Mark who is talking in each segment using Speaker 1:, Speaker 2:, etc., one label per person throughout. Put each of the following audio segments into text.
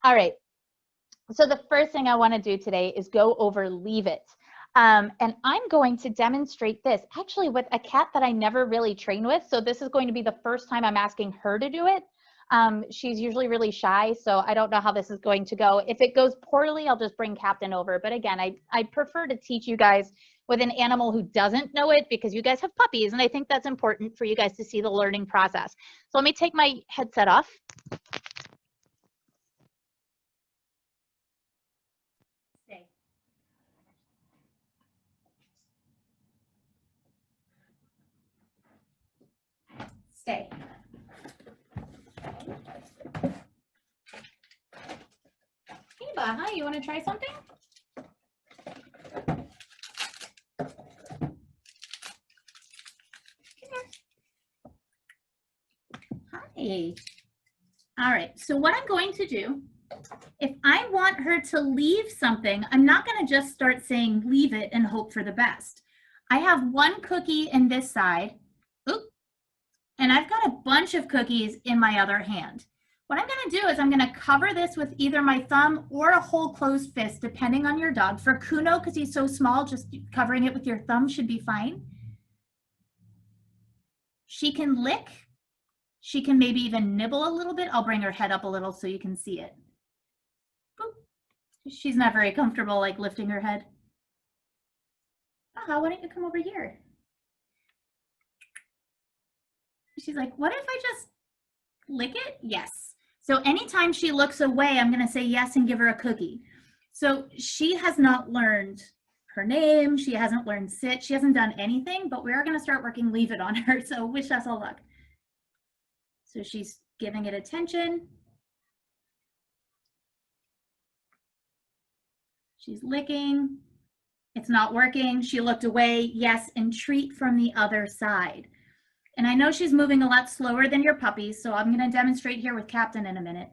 Speaker 1: All right. So the first thing I want to do today is go over Leave It. And I'm going to demonstrate this actually with a cat that I never really train with. So this is going to be the first time I'm asking her to do it. She's usually really shy, so I don't know how this is going to go. If it goes poorly, I'll just bring Captain over. But again, I prefer to teach you guys with an animal who doesn't know it because you guys have puppies, and I think that's important for you guys to see the learning process. So let me take my headset off. Stay. Hey, Baha, you want to try something? Hi. All right, so what I'm going to do, if I want her to leave something, I'm not going to just start saying leave it and hope for the best. I have one cookie in this side. Oop. And I've got a bunch of cookies in my other hand. What I'm going to do is I'm going to cover this with either my thumb or a whole closed fist, depending on your dog. For Kuno, because he's so small, just covering it with your thumb should be fine. She can lick. She can maybe even nibble a little bit. I'll bring her head up a little so you can see it. Boop. She's not very comfortable like lifting her head. Why don't you come over here? She's like, what if I just lick it? Yes. So anytime she looks away, I'm going to say yes and give her a cookie. So she has not learned her name. She hasn't learned sit. She hasn't done anything, but we are going to start working leave it on her. So wish us all luck. So she's giving it attention. She's licking. It's not working. She looked away. Yes, and treat from the other side. And I know she's moving a lot slower than your puppies, so I'm going to demonstrate here with Captain in a minute.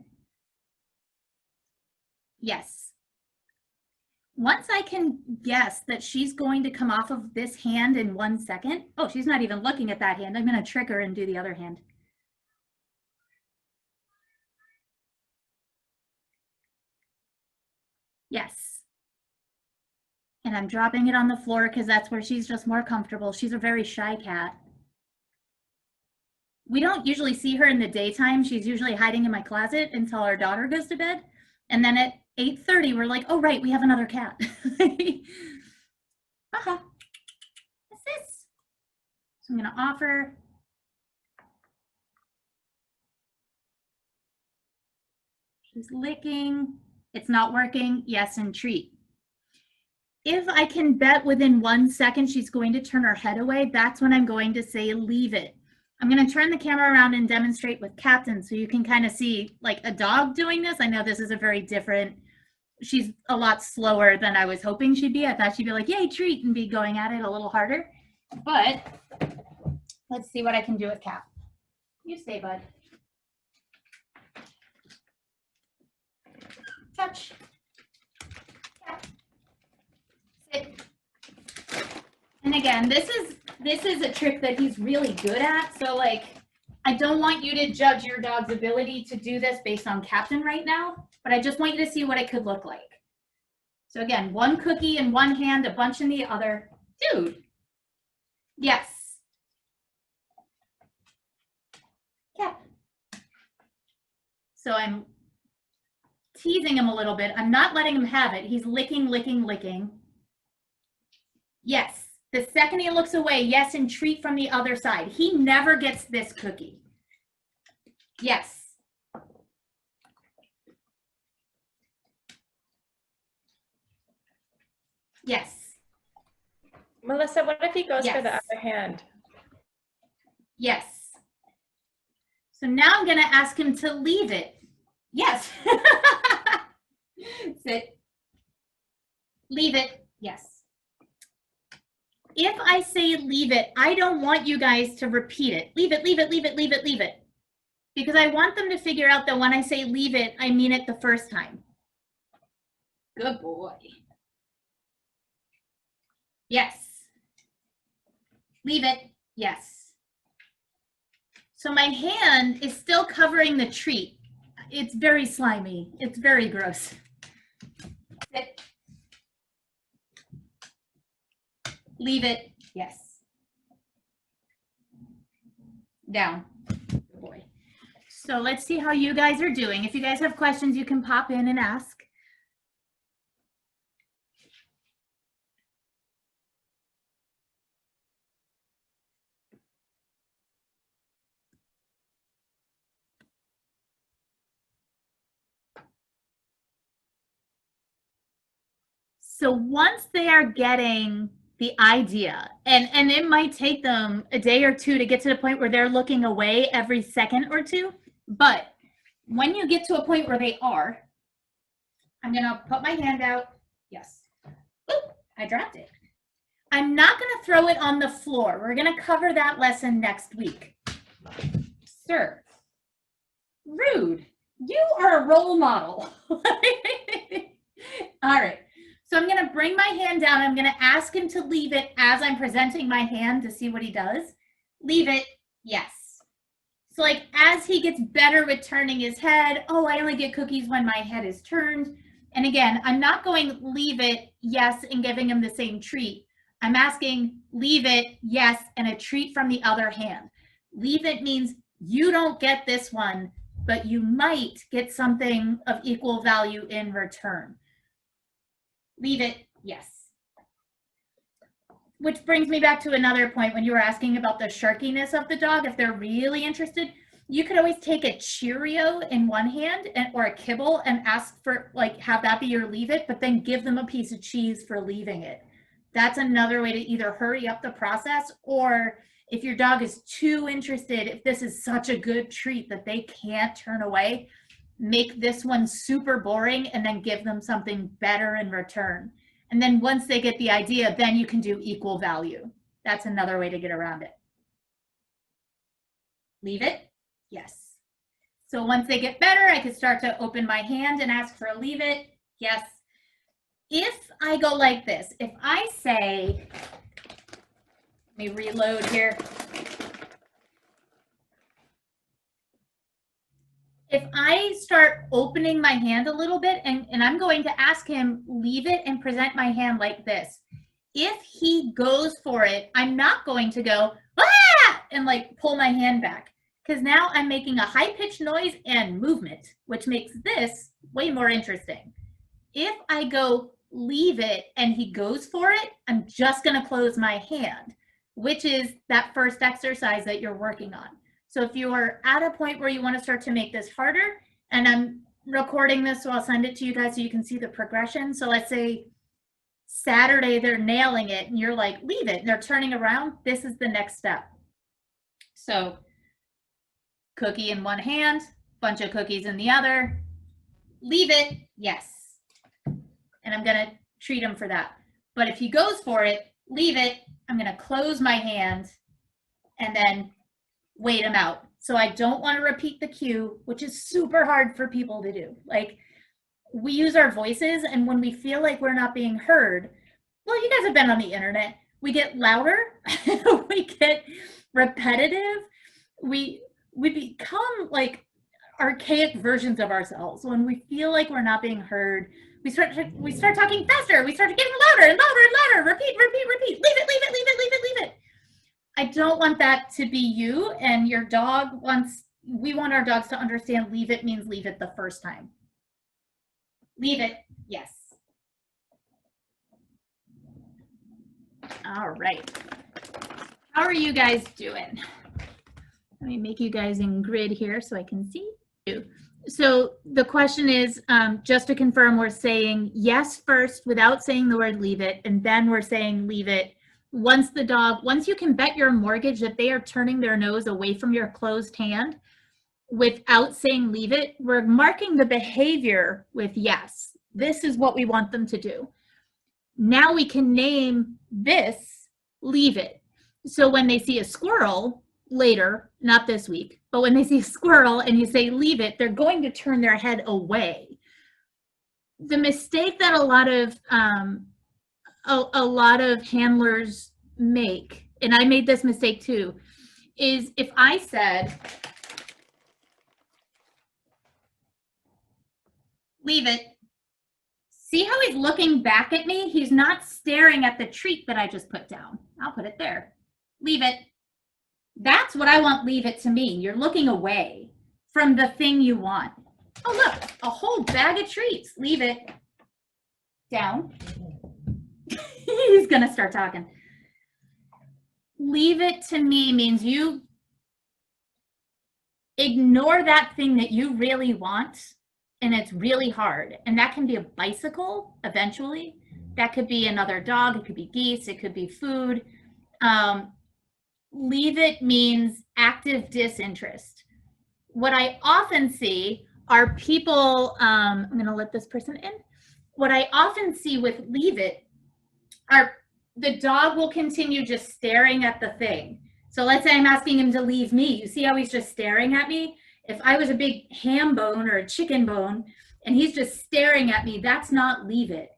Speaker 1: Yes. Once I can guess that she's going to come off of this hand in 1 second. Oh, she's not even looking at that hand. I'm going to trick her and do the other hand. Yes. And I'm dropping it on the floor because that's where she's just more comfortable. She's a very shy cat. We don't usually see her in the daytime. She's usually hiding in my closet until our daughter goes to bed. And then at 8:30, we're like, oh, right, we have another cat. What's this? So I'm going to offer. She's licking. It's not working. Yes, and treat. If I can bet within 1 second she's going to turn her head away, that's when I'm going to say leave it. I'm going to turn the camera around and demonstrate with Captain so you can kind of see like a dog doing this. I know this is a very different, she's a lot slower than I was hoping she'd be. I thought she'd be like, yay, treat, and be going at it a little harder. But let's see what I can do with Cap. You stay, bud. Touch. Cap. Sit. And again, this is a trick that he's really good at. So like, I don't want you to judge your dog's ability to do this based on Captain right now, but I just want you to see what it could look like. So again, one cookie in one hand, a bunch in the other. Dude. Yes. Cap. So I'm teasing him a little bit. I'm not letting him have it. He's licking, licking, licking. Yes. The second he looks away, yes, and treat from the other side. He never gets this cookie. Yes. Yes.
Speaker 2: Melissa, what if he goes for the other hand?
Speaker 1: Yes. So now I'm going to ask him to leave it. Yes. Sit. Leave it. Yes. If I say leave it, I don't want you guys to repeat it. Leave it, leave it, leave it, leave it, leave it. Because I want them to figure out that when I say leave it, I mean it the first time. Good boy. Yes. Leave it. Yes. So my hand is still covering the treat. it's very slimy. It's very gross. Sit. Leave it. Yes. Down. Good boy. So let's see how you guys are doing. If you guys have questions, you can pop in and ask. So once they are getting the idea, and it might take them a day or two to get to the point where they're looking away every second or two, but when you get to a point where they are, I'm gonna put my hand out. Yes. Oop, I dropped it. I'm not gonna throw it on the floor. We're gonna cover that lesson next week. Sir, rude. You are a role model. All right. So I'm going to bring my hand down. I'm going to ask him to leave it as I'm presenting my hand to see what he does. Leave it. Yes. So like as he gets better with turning his head, oh, I only get cookies when my head is turned. And again, I'm not going leave it, yes, and giving him the same treat. I'm asking leave it, yes, and a treat from the other hand. Leave it means you don't get this one, but you might get something of equal value in return. Leave it, yes. Which brings me back to another point when you were asking about the sharkiness of the dog. If they're really interested, you could always take a Cheerio in one hand or a kibble and ask for, like, have that be your leave it, but then give them a piece of cheese for leaving it. That's another way to either hurry up the process, or if your dog is too interested, if this is such a good treat that they can't turn away, make this one super boring and then give them something better in return. And then once they get the idea, then you can do equal value. That's another way to get around it. Leave it? Yes. So once they get better, I can start to open my hand and ask for a leave it. Yes. If I go like this, if I say, let me reload here. If I start opening my hand a little bit and I'm going to ask him, leave it and present my hand like this. If he goes for it, I'm not going to go, ah, and like pull my hand back, because now I'm making a high-pitched noise and movement, which makes this way more interesting. If I go leave it and he goes for it, I'm just going to close my hand, which is that first exercise that you're working on. So if you are at a point where you want to start to make this harder, and I'm recording this, so I'll send it to you guys so you can see the progression. So let's say Saturday they're nailing it and you're like, leave it, and they're turning around, this is the next step. So cookie in one hand, bunch of cookies in the other, leave it, yes. And I'm going to treat him for that. But if he goes for it, leave it, I'm going to close my hand and then wait him out. So I don't want to repeat the cue, which is super hard for people to do. Like, we use our voices, and when we feel like we're not being heard, well, you guys have been on the internet. We get louder, we get repetitive, we become like archaic versions of ourselves. When we feel like we're not being heard, we start talking faster. We start getting louder and louder and louder. Repeat, repeat, repeat. Leave it, leave it, leave it, leave it, leave it. I don't want that to be you and your dog. We want our dogs to understand leave it means leave it the first time. Leave it, yes. All right. How are you guys doing? Let me make you guys in grid here so I can see you. So the question is, just to confirm, we're saying yes first without saying the word leave it, and then we're saying leave it. Once you can bet your mortgage that they are turning their nose away from your closed hand without saying leave it, we're marking the behavior with yes. This is what we want them to do. Now we can name this leave it. So when they see a squirrel later, not this week, but when they see a squirrel and you say leave it, they're going to turn their head away. The mistake that a lot of handlers make, and I made this mistake too, is if I said, leave it. See how he's looking back at me? He's not staring at the treat that I just put down. I'll put it there. Leave it. That's what I want leave it to mean. You're looking away from the thing you want. Oh, look, a whole bag of treats. Leave it. Down. He's going to start talking. Leave it to me means you ignore that thing that you really want and it's really hard. And that can be a bicycle eventually. That could be another dog. It could be geese. It could be food. Leave it means active disinterest. What I often see are people, I'm going to let this person in. What I often see with leave it are the dog will continue just staring at the thing. So let's say I'm asking him to leave me. You see how he's just staring at me? If I was a big ham bone or a chicken bone and he's just staring at me, that's not leave it.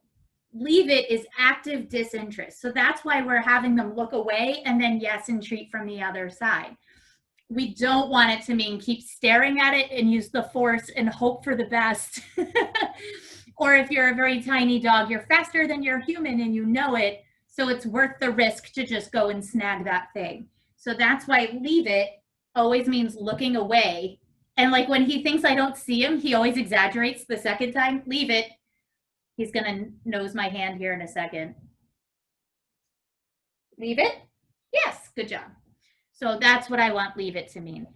Speaker 1: Leave it is active disinterest. So that's why we're having them look away and then yes and treat from the other side. We don't want it to mean keep staring at it and use the force and hope for the best. Or if you're a very tiny dog, you're faster than your human and you know it. So it's worth the risk to just go and snag that thing. So that's why leave it always means looking away. And like when he thinks I don't see him, he always exaggerates the second time. Leave it. He's going to nose my hand here in a second. Leave it? Yes, good job. So that's what I want leave it to mean.